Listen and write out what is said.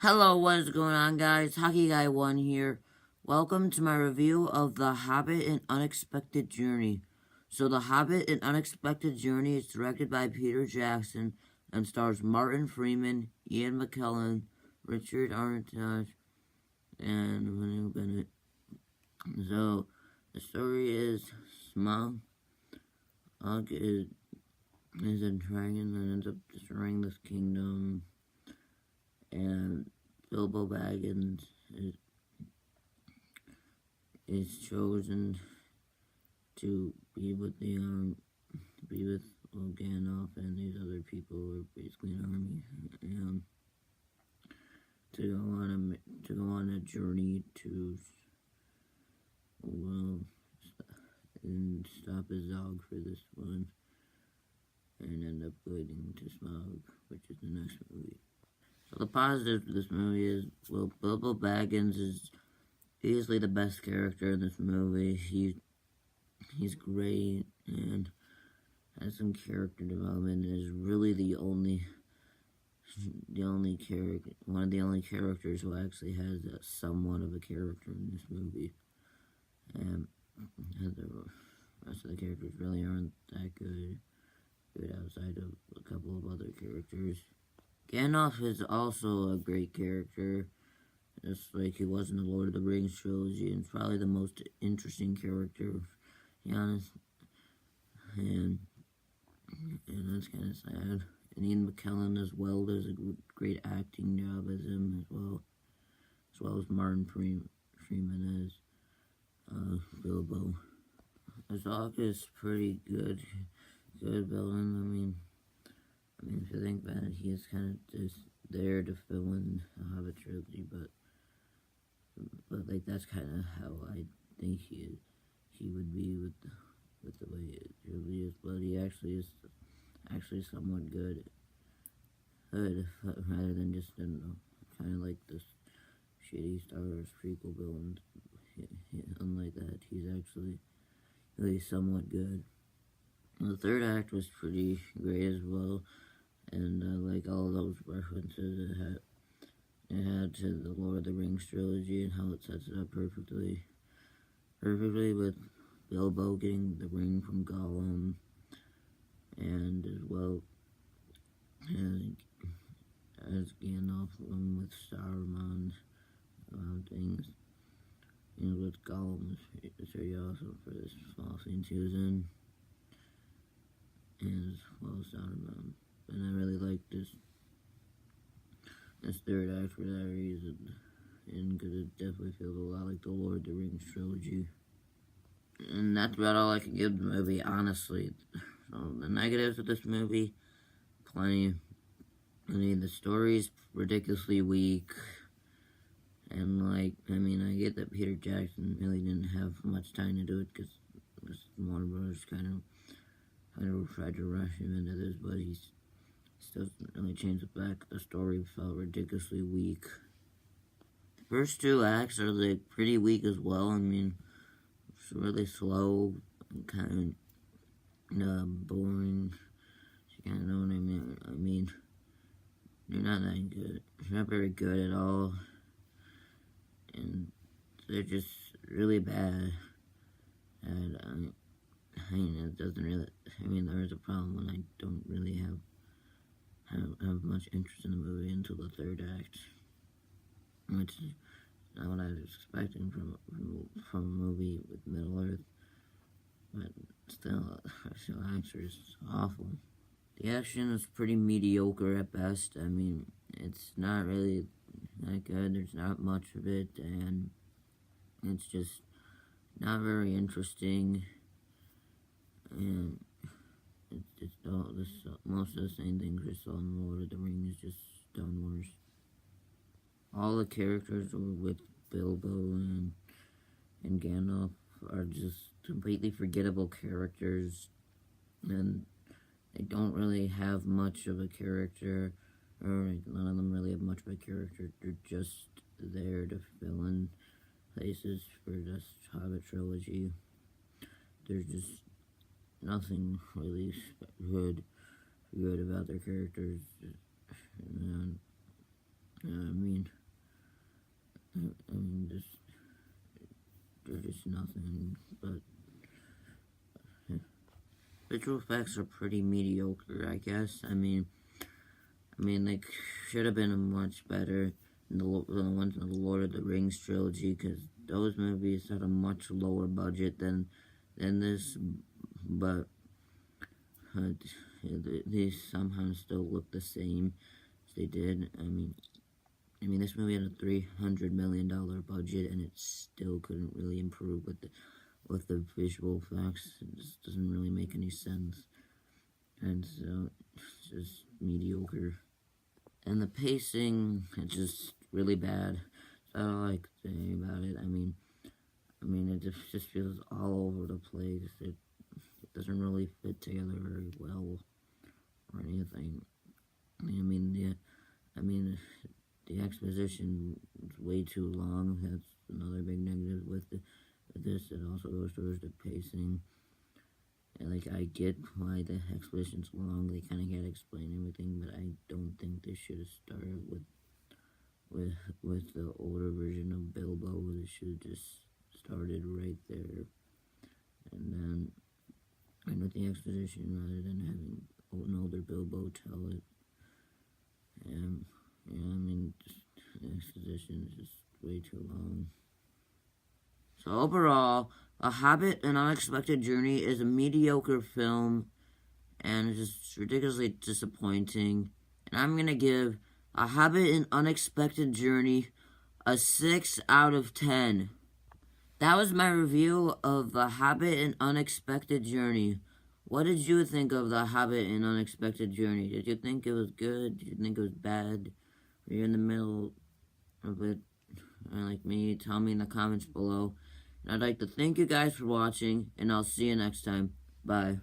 Hello, what is going on, guys? Hockey Guy 1 here. Welcome to my review of The Hobbit: An Unexpected Journey. So, The Hobbit: An Unexpected Journey is directed by Peter Jackson and stars Martin Freeman, Ian McKellen, Richard Armitage, and William Bennett. So, the story is Smaug is a dragon that ends up destroying this kingdom, and Bilbo Baggins is chosen to be with Gandalf and these other people, or basically an army, and to go on a journey to and stop a Zog for this one, and end up leading to Smaug, which is the next movie. So the positive of this movie is, well, Bilbo Baggins is easily the best character in this movie. He's great and has some character development. Is really one of the only characters who actually has somewhat of a character in this movie. And the rest of the characters really aren't that good outside of a couple of other characters. Gandalf is also a great character, just like he was in the Lord of the Rings trilogy, and probably the most interesting character, to be honest. And that's kind of sad. And Ian McKellen as well does a great acting job as him as well as Martin Freeman as Bilbo. The Zog is pretty good villain. I mean, if you think about it, he is kind of just there to fill in the Hobbit trilogy, but like that's kind of how I think he would be with the way it really is. But he actually is somewhat good, rather than just, I don't know, kind of like this shitty Star Wars prequel villain. Unlike that, he's actually really somewhat good. The third act was pretty great as well, and I like all those references it had to the Lord of the Rings trilogy and how it sets it up perfectly with Bilbo getting the ring from Gollum, and as well as Gandalf with Saruman about things. With Gollum is very awesome for this fall scene he was in, and as well as Saruman. And I really like this third act for that reason, and because it definitely feels a lot like the Lord of the Rings trilogy. And that's about all I can give the movie, honestly. So the negatives of this movie, plenty. I mean, the story's ridiculously weak, and I get that Peter Jackson really didn't have much time to do it because Warner Brothers kind of tried to rush him into this, but he still doesn't really change the fact the story felt ridiculously weak. The first two acts are pretty weak as well. I mean, it's really slow and kind of boring. You kind of know what I mean. I mean, they're not that good. They're not very good at all, and they're just really bad. And it doesn't really. I mean, there is a problem when I don't really have much interest in the movie until the third act, which is not what I was expecting from a movie with Middle Earth. But still, the action is awful. The action is pretty mediocre at best. I mean, it's not really that good. There's not much of it, and it's just not very interesting. And it's most of the same things we saw in Lord of the Rings, just done worse. All the characters with Bilbo and Gandalf are just completely forgettable characters, and they don't really have much of a character, or none of them really have much of a character. They're just there to fill in places for this Hobbit trilogy. There's just nothing really good about their characters. And, I mean, I mean, they're just nothing, but visual effects are pretty mediocre, I guess. I mean, they should have been much better than the ones in the Lord of the Rings trilogy, because those movies had a much lower budget than this, but they somehow still look the same as they did. I mean, this movie had a $300 million budget, and it still couldn't really improve with the visual effects. It just doesn't really make any sense, and so it's just mediocre. And the pacing is just really bad. So I don't like to say about it. I mean, it just feels all over the place. It doesn't really fit together very well or anything. The exposition is way too long. That's another big negative with this. It also goes towards the pacing. And, like, I get why the exposition's long. They kind of gotta explain everything, but I don't think they should have started with the older version of Bilbo. They should have just started right there, and with the exposition rather than having an older Bilbo tell it. The exposition is just way too long. So overall, A Hobbit: An Unexpected Journey is a mediocre film, and it's just ridiculously disappointing. And I'm gonna give A Hobbit: An Unexpected Journey a 6 out of 10. That was my review of The Hobbit: An Unexpected Journey. What did you think of The Hobbit: An Unexpected Journey? Did you think it was good? Did you think it was bad? Were you in the middle of it? Like me? Tell me in the comments below. And I'd like to thank you guys for watching, and I'll see you next time. Bye.